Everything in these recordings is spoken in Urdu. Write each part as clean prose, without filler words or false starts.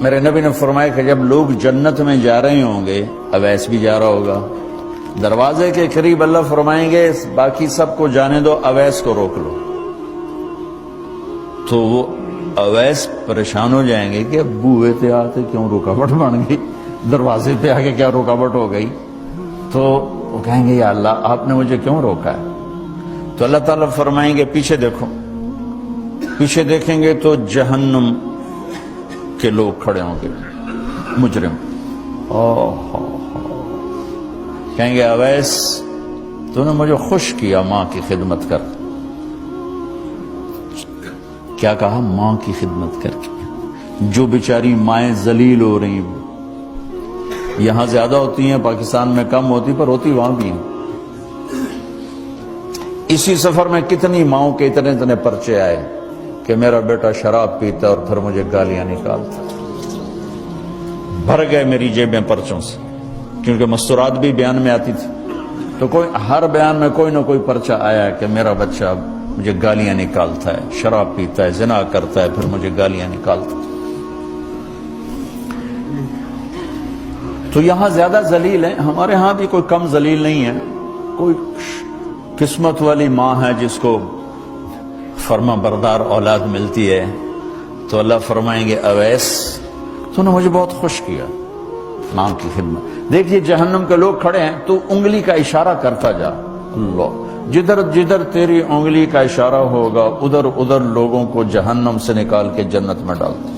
میرے نبی نے فرمایا کہ جب لوگ جنت میں جا رہے ہوں گے، اویس بھی جا رہا ہوگا، دروازے کے قریب اللہ فرمائیں گے باقی سب کو جانے دو، اویس کو روک لو۔ تو وہ اویس پریشان ہو جائیں گے کہ اب بوئے تھے آتے کیوں رکاوٹ بن گئی، دروازے پہ آگے کیا رکاوٹ ہو گئی؟ تو وہ کہیں گے یا اللہ آپ نے مجھے کیوں روکا ہے؟ تو اللہ تعالیٰ فرمائیں گے پیچھے دیکھو۔ پیچھے دیکھیں گے تو جہنم کے لوگ کھڑے ہوں گے، مجرم۔ کہیں گے اویس تو نے مجھے خوش کیا ماں کی خدمت کر۔ کیا کہا؟ ماں کی خدمت کر کے۔ جو بیچاری مائیں ذلیل ہو رہی ہیں، یہاں زیادہ ہوتی ہیں، پاکستان میں کم ہوتی، پر ہوتی وہاں بھی ہیں۔ اسی سفر میں کتنی ماؤں کے اتنے پرچے آئے کہ میرا بیٹا شراب پیتا اور پھر مجھے گالیاں نکالتا۔ بھر گئے میری جیبیں پرچوں سے، کیونکہ مستورات بھی بیان میں آتی تھی، تو ہر بیان میں کوئی نہ کوئی پرچہ آیا کہ میرا بچہ مجھے گالیاں نکالتا ہے، شراب پیتا ہے، زنا کرتا ہے، پھر مجھے گالیاں نکالتا ہے۔ تو یہاں زیادہ ذلیل ہیں، ہمارے ہاں بھی کوئی کم ذلیل نہیں ہے۔ کوئی قسمت والی ماں ہے جس کو فرما بردار اولاد ملتی ہے، تو اللہ فرمائیں گے اویس تو نے مجھے بہت خوش کیا ماں کی خدمت۔ دیکھیے جہنم کے لوگ کھڑے ہیں، تو انگلی کا اشارہ کرتا جا، اللہ جدھر جدھر تیری انگلی کا اشارہ ہوگا ادھر ادھر لوگوں کو جہنم سے نکال کے جنت میں ڈال دے۔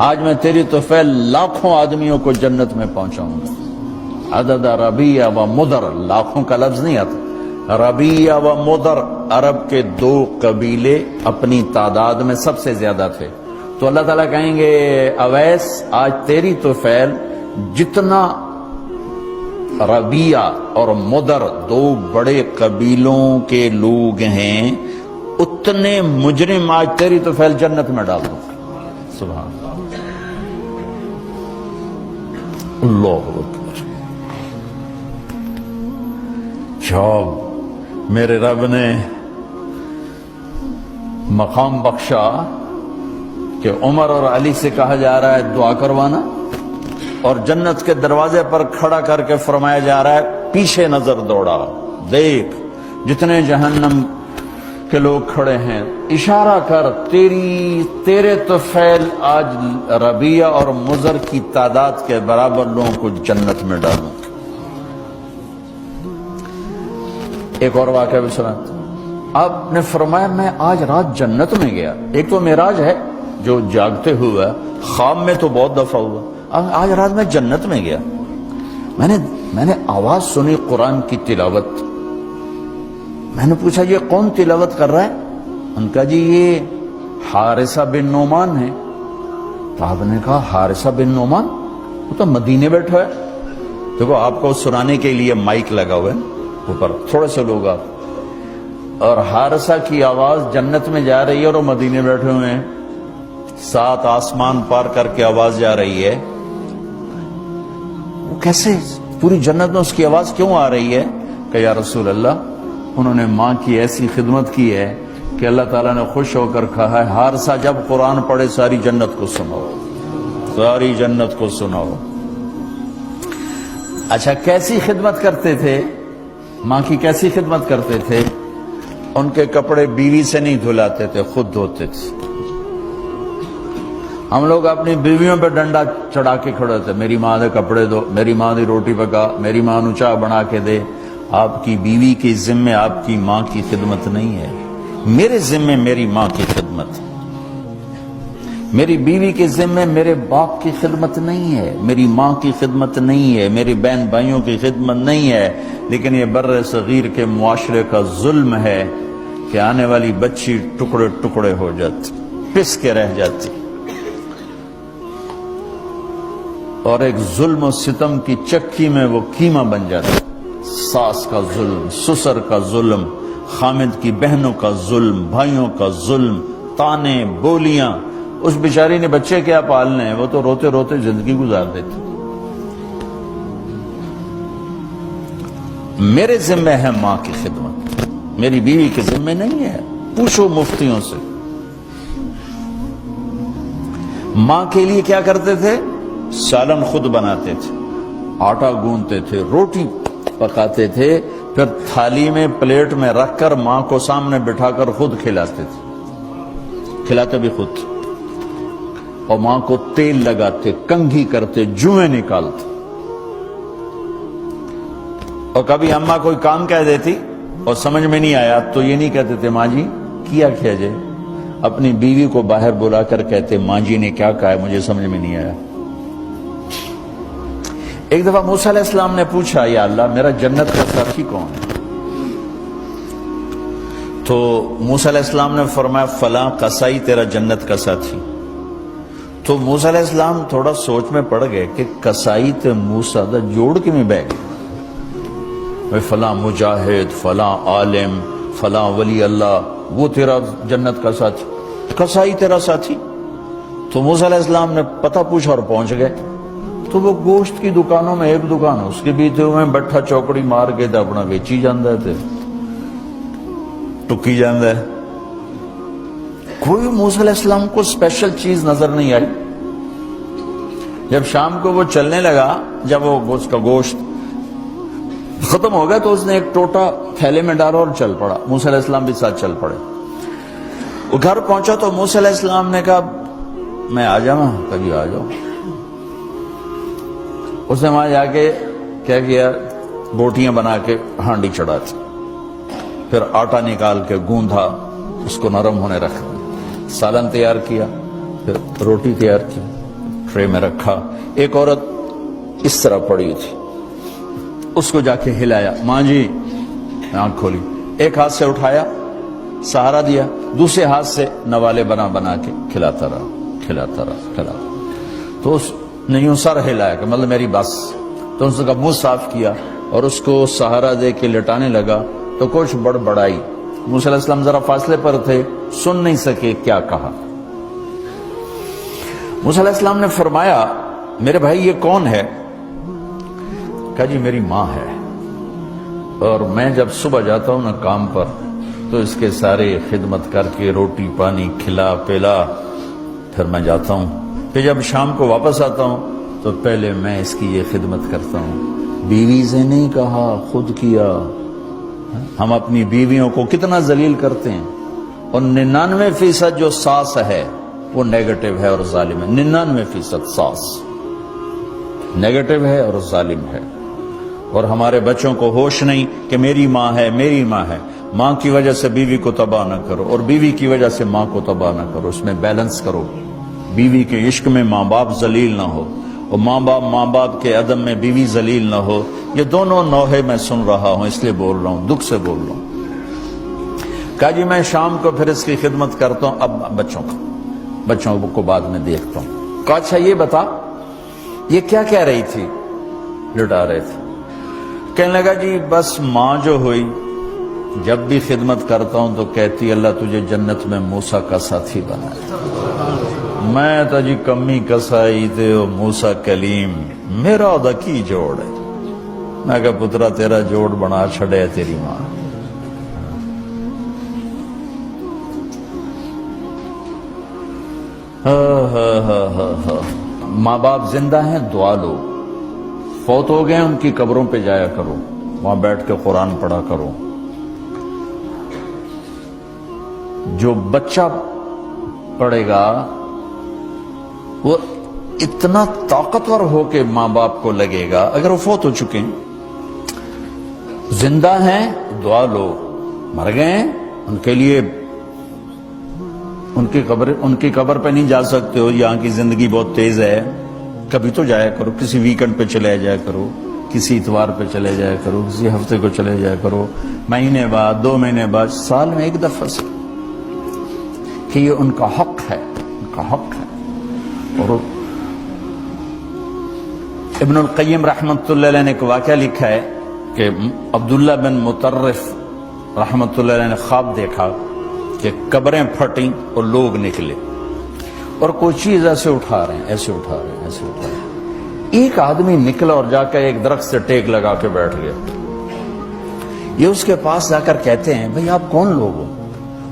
آج میں تیری طفیل لاکھوں آدمیوں کو جنت میں پہنچاؤں گا۔ عدد ربیہ و مدر، لاکھوں کا لفظ نہیں آتا، ربیہ و مدر عرب کے دو قبیلے اپنی تعداد میں سب سے زیادہ تھے۔ تو اللہ تعالیٰ کہیں گے اویس آج تیری طفیل جتنا ربیہ اور مدر دو بڑے قبیلوں کے لوگ ہیں، اتنے مجرم آج تیری طفیل جنت میں ڈال دوں۔ سبحان اللہ اکبر۔ جب میرے رب نے مقام بخشا کہ عمر اور علی سے کہا جا رہا ہے دعا کروانا، اور جنت کے دروازے پر کھڑا کر کے فرمایا جا رہا ہے پیچھے نظر دوڑا، دیکھ جتنے جہنم کے لوگ کھڑے ہیں، اشارہ کر تیرے طفیل آج ربیہ اور مضر کی تعداد کے برابر لوگوں کو جنت میں ڈالوں۔ ایک اور واقعہ بھی سنا، آپ نے فرمایا میں آج رات جنت میں گیا۔ ایک تو معراج ہے جو جاگتے ہوئے، خواب میں تو بہت دفعہ ہوا، آج رات میں جنت میں گیا، میں نے آواز سنی قرآن کی تلاوت۔ میں نے پوچھا یہ کون تلاوت کر رہا ہے؟ ان کا جی یہ حارثہ بن نعمان ہے۔ تو آپ نے کہا حارثہ بن نعمان، وہ تو مدینے بیٹھا ہے۔ دیکھو آپ کو سنانے کے لیے مائک لگا ہوا ہے اوپر، تھوڑے سے لوگ آپ، اور حارثہ کی آواز جنت میں جا رہی ہے اور وہ مدینے بیٹھے ہوئے ہیں، 7 آسمان پار کر کے آواز جا رہی ہے۔ وہ کیسے پوری جنت میں اس کی آواز کیوں آ رہی ہے؟ کہ یا رسول اللہ انہوں نے ماں کی ایسی خدمت کی ہے کہ اللہ تعالیٰ نے خوش ہو کر کہا ہے حارثہ جب قرآن پڑھے ساری جنت کو سناؤ، ساری جنت کو سناؤ۔ اچھا کیسی خدمت کرتے تھے؟ ماں کی کیسی خدمت کرتے تھے؟ ان کے کپڑے بیوی سے نہیں دھلاتے تھے، خود دھوتے تھے۔ ہم لوگ اپنی بیویوں پہ ڈنڈا چڑھا کے کھڑے تھے، میری ماں دے کپڑے دو، میری ماں دی روٹی پکا، میری ماں نو چاہ بنا کے دے۔ آپ کی بیوی کی ذمہ آپ کی ماں کی خدمت نہیں ہے، میرے ذمہ میری ماں کی خدمت ہے۔ میری بیوی کے ذمہ میرے باپ کی خدمت نہیں ہے، میری ماں کی خدمت نہیں ہے، میری بہن بھائیوں کی خدمت نہیں ہے، لیکن یہ بر صغیر کے معاشرے کا ظلم ہے کہ آنے والی بچی ٹکڑے ٹکڑے ہو جاتی، پس کے رہ جاتی، اور ایک ظلم و ستم کی چکی میں وہ قیمہ بن جاتا۔ ساس کا ظلم، سسر کا ظلم، خامد کی بہنوں کا ظلم، بھائیوں کا ظلم، تانے بولیاں۔ اس بیچاری نے بچے کیا پالنے ہیں، وہ تو روتے روتے زندگی گزار دیتی۔ میرے ذمہ ہے ماں کی خدمت، میری بیوی کے ذمہ نہیں ہے۔ پوچھو مفتیوں سے، ماں کے لیے کیا کرتے تھے؟ سالن خود بناتے تھے، آٹا گوندتے تھے، روٹی پکاتے تھے، پھر تھالی میں پلیٹ میں رکھ کر ماں کو سامنے بٹھا کر خود کھلاتے تھے، کھلاتے بھی خود، اور ماں کو تیل لگاتے، کنگھی کرتے، جوئیں نکالتے۔ اور کبھی اماں کوئی کام کہہ دیتی اور سمجھ میں نہیں آیا تو یہ نہیں کہتے تھے ماں جی کیا جائے، اپنی بیوی کو باہر بلا کر کہتے ماں جی نے کیا کہا ہے مجھے سمجھ میں نہیں آیا۔ ایک دفعہ موسیٰ علیہ السلام نے پوچھا یا اللہ میرا جنت کا ساتھی کون ہے؟ تو موسیٰ علیہ السلام نے فرمایا فلاں قصائی تیرا جنت کا ساتھی۔ تو موسیٰ علیہ السلام تھوڑا سوچ میں پڑ گئے کہ قصائی تے موسیٰ دا جوڑ کے میں بہ گئے، فلاں مجاہد، فلاں عالم، فلاں ولی اللہ وہ تیرا جنت کا ساتھی، قصائی تیرا ساتھی۔ تو موسیٰ علیہ السلام نے پتہ پوچھا اور پہنچ گئے۔ تو وہ گوشت کی دکانوں میں ایک دکان اس کے بھی تھے، میں بٹھا چوکڑی مار کے تھا اپنا بیچی جاندہ تھے، ٹکی جاندہ ہے۔ کوئی موسیٰ علیہ السلام کو اسپیشل چیز نظر نہیں آئی۔ جب شام کو وہ چلنے لگا، جب وہ اس کا گوشت ختم ہو گیا تو اس نے ایک ٹوٹا تھیلے میں ڈالا اور چل پڑا، موسیٰ علیہ السلام بھی ساتھ چل پڑے۔ وہ گھر پہنچا تو موسیٰ علیہ السلام نے کہا میں آ جاؤں؟ کبھی آ جاؤ۔ اس نے وہاں جا کے کیا کیا، بوٹیاں بنا کے ہانڈی چڑھا تھی، پھر آٹا نکال کے گوندھا، اس کو نرم ہونے رکھا، سالن تیار کیا، پھر روٹی تیار کی، ٹرے میں رکھا۔ ایک عورت اس طرح پڑی تھی، اس کو جا کے ہلایا، ماں جی، آنکھ کھولی، ایک ہاتھ سے اٹھایا، سہارا دیا، دوسرے ہاتھ سے نوالے بنا بنا کے کھلاتا رہا، کھلاتا رہا، کھلاتا رہا۔ تو اس نے یوں سر ہلایا کہ مطلب میری بس۔ تو اس کا منہ صاف کیا اور اس کو سہارا دے کے لٹانے لگا تو کچھ بڑبڑائی۔ موسیٰ علیہ السلام ذرا فاصلے پر تھے، سن نہیں سکے کیا کہا۔ موسیٰ علیہ السلام نے فرمایا میرے بھائی یہ کون ہے؟ کہا جی میری ماں ہے، اور میں جب صبح جاتا ہوں نا کام پر تو اس کے سارے خدمت کر کے روٹی پانی کھلا پلا پھر میں جاتا ہوں، پھر جب شام کو واپس آتا ہوں تو پہلے میں اس کی یہ خدمت کرتا ہوں۔ بیوی سے نہیں کہا، خود کیا۔ ہم اپنی بیویوں کو کتنا ذلیل کرتے ہیں، اور 99% جو ساس ہے وہ نیگیٹو ہے اور ظالم ہے۔ 99% ساس نیگیٹو ہے اور ظالم ہے، اور ہمارے بچوں کو ہوش نہیں کہ میری ماں ہے، میری ماں ہے۔ ماں کی وجہ سے بیوی کو تباہ نہ کرو، اور بیوی کی وجہ سے ماں کو تباہ نہ کرو، اس میں بیلنس کرو۔ بیوی کے عشق میں ماں باپ ذلیل نہ ہو، اور ماں باپ کے عدم میں بیوی ذلیل نہ ہو۔ یہ دونوں نوحے میں سن رہا ہوں، اس لیے بول رہا ہوں، دکھ سے بول رہا ہوں۔ کہا جی میں شام کو پھر اس کی خدمت کرتا ہوں، اب بچوں کو بعد میں دیکھتا ہوں۔ کہا اچھا یہ بتا یہ کیا کہہ رہی تھی؟ لٹا رہے تھے۔ کہنے لگا جی بس ماں جو ہوئی جب بھی خدمت کرتا ہوں تو کہتی اللہ تجھے جنت میں موسیٰ کا ساتھی بنائے۔ میں تو جی کمی کسائی تے موسیٰ کلیم، میرا دا کی جوڑ ہے۔ میں کہا پترا تیرا جوڑ بنا چھڑے تیری ماں۔ ماں باپ زندہ ہیں دعا لو، فوت ہو گئے ان کی قبروں پہ جایا کرو، وہاں بیٹھ کے قرآن پڑھا کرو۔ جو بچہ پڑھے گا وہ اتنا طاقتور ہو کے ماں باپ کو لگے گا، اگر وہ فوت ہو چکے ہیں۔ زندہ ہیں دعا لو، مر گئے ہیں ان کے لیے ان کی قبر پہ نہیں جا سکتے ہو، یہاں کی زندگی بہت تیز ہے، کبھی تو جایا کرو، کسی ویکنڈ پہ چلے جایا کرو، کسی اتوار پہ چلے جایا کرو، کسی ہفتے کو چلے جایا کرو، مہینے بعد، 2 مہینے بعد، سال میں ایک دفعہ سے، کہ یہ ان کا حق ہے، ان کا حق ہے۔ اور ابن القیم رحمۃ اللہ علیہ نے ایک واقعہ لکھا ہے کہ عبداللہ بن مطرف رحمۃ اللہ علیہ نے خواب دیکھا کہ قبریں پھٹیں اور لوگ نکلے اور کوئی چیز ایسے اٹھا رہے ہیں، ایسے اٹھا رہے ہیں، ایسے اٹھا رہے ہیں۔ ایک آدمی نکلا اور جا کر ایک درخت سے ٹیک لگا کے بیٹھ گیا۔ یہ اس کے پاس جا کر کہتے ہیں بھئی آپ کون لوگ ہو؟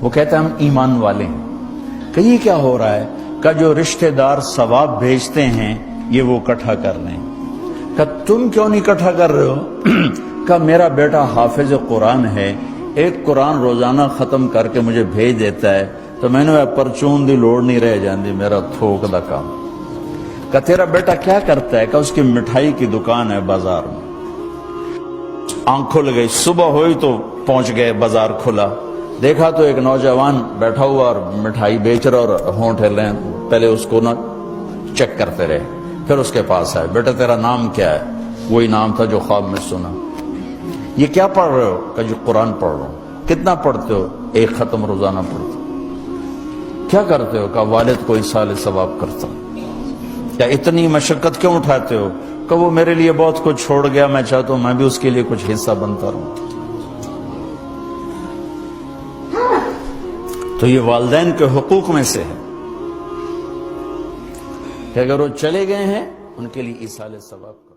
وہ کہتے ہیں ہم ایمان والے ہیں۔ کہ یہ کیا ہو رہا ہے؟ کا جو رشتہ دار ثواب بھیجتے ہیں یہ وہ اکٹھا کر لیں. کہ تم کیوں نہیں اکٹھا کر رہے ہو؟ کہ میرا بیٹا حافظ قرآن ہے، ایک قرآن روزانہ ختم کر کے مجھے بھیج دیتا ہے، تو میں نے پرچون دی لوڑ نہیں رہ جاندی، میرا تھوک دا کام. کہ تیرا بیٹا کیا کرتا ہے؟ کہ اس کی مٹھائی کی دکان ہے بازار میں. آنکھ کھل گئی، صبح ہوئی تو پہنچ گئے، بازار کھلا، دیکھا تو ایک نوجوان بیٹھا ہوا اور مٹھائی بیچ رہا اور ہونٹ ہل رہے ہیں. پہلے اس کو نہ چیک کرتے رہے، پھر اس کے پاس آئے، بیٹا تیرا نام کیا ہے؟ وہی نام تھا جو خواب میں سنا. یہ کیا پڑھ رہے ہو؟ کہ جو قرآن پڑھ رہا ہوں. کتنا پڑھتے ہو؟ ایک ختم روزانہ پڑھتے ہو. کیا کرتے ہو؟ کہ والد کو ایصال ثواب کرتا ہوں. کیا اتنی مشقت کیوں اٹھاتے ہو؟ کہ وہ میرے لیے بہت کچھ چھوڑ گیا، میں چاہتا ہوں میں بھی اس کے لیے کچھ حصہ بنتا رہوں. تو یہ والدین کے حقوق میں سے ہے کہ اگر وہ چلے گئے ہیں ان کے لیے ایصال ثواب